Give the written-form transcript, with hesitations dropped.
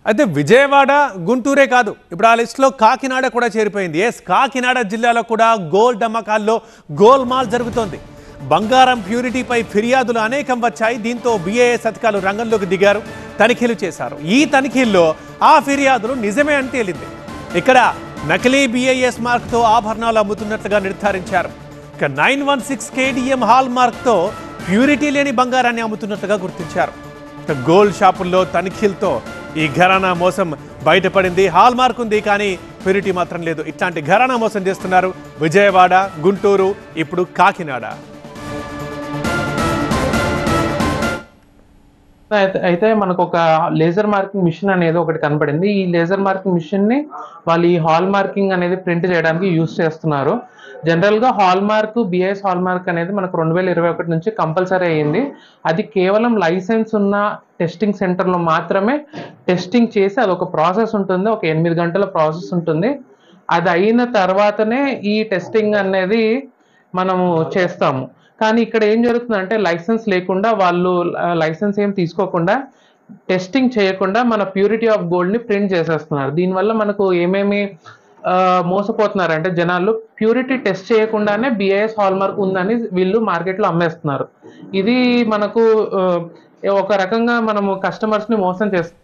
అయితే విజయవాడ గుంటూరే కాదు, ఇప్పుడు ఆ లిస్టులో కాకినాడ కూడా చేరిపోయింది. కాకినాడ జిల్లాలో కూడా గోల్డ్ అమ్మకాల్లో గోల్మాల్ జరుగుతోంది. బంగారం ప్యూరిటీపై ఫిర్యాదులు అనేకం వచ్చాయి. దీంతో BIS అధికారులు రంగంలోకి దిగారు, తనిఖీలు చేశారు. ఈ తనిఖీల్లో ఆ ఫిర్యాదులు నిజమే అని తేలింది. ఇక్కడ నకిలీ BIS మార్క్తో ఆభరణాలు అమ్ముతున్నట్లుగా నిర్ధారించారు. ఇక 916 KDM హాల్ మార్క్తో ప్యూరిటీ లేని బంగారాన్ని అమ్ముతున్నట్లుగా గుర్తించారు. గోల్డ్ షాపుల్లో తనిఖీలతో ఈ ఘరానా మోసం బయటపడింది. హాల్ మార్క్ ఉంది కానీ ప్యూరిటీ మాత్రం లేదు. ఇట్లాంటి ఘరానా మోసం చేస్తున్నారు విజయవాడ, గుంటూరు, ఇప్పుడు కాకినాడ. అయితే మనకు ఒక లేజర్ మార్కింగ్ మిషన్ అనేది ఒకటి కనపడింది. ఈ లేజర్ మార్కింగ్ మిషన్ ని వాళ్ళు ఈ హాల్ మార్కింగ్ అనేది ప్రింట్ చేయడానికి యూజ్ చేస్తున్నారు. జనరల్ గా hall mark, BIS hall mark అనేది మనకు 2021 నుంచి కంపల్సరీ అయ్యింది. అది కేవలం లైసెన్స్ ఉన్న టెస్టింగ్ సెంటర్లో మాత్రమే టెస్టింగ్ చేసి అదొక ప్రాసెస్ ఉంటుంది, ఒక 8 గంటల ప్రాసెస్ ఉంటుంది. అది అయిన తర్వాతనే ఈ టెస్టింగ్ అనేది మనము చేస్తాము. కానీ ఇక్కడ ఏం జరుగుతుందంటే లైసెన్స్ లేకుండా, వాళ్ళు లైసెన్స్ ఏం తీసుకోకుండా, టెస్టింగ్ చేయకుండా మన ప్యూరిటీ ఆఫ్ గోల్డ్ ని ప్రింట్ చేసేస్తున్నారు. దీనివల్ల మనకు ఏమేమి మోసపోతున్నారంటే జనాలు ప్యూరిటీ టెస్ట్ చేయకుండానే BIS హాల్ మార్క్ ఉందని వీళ్ళు మార్కెట్లో అమ్మేస్తున్నారు. ఇది మనకు ఒక రకంగా మనము కస్టమర్స్ ని మోసం చేస్తున్నారు.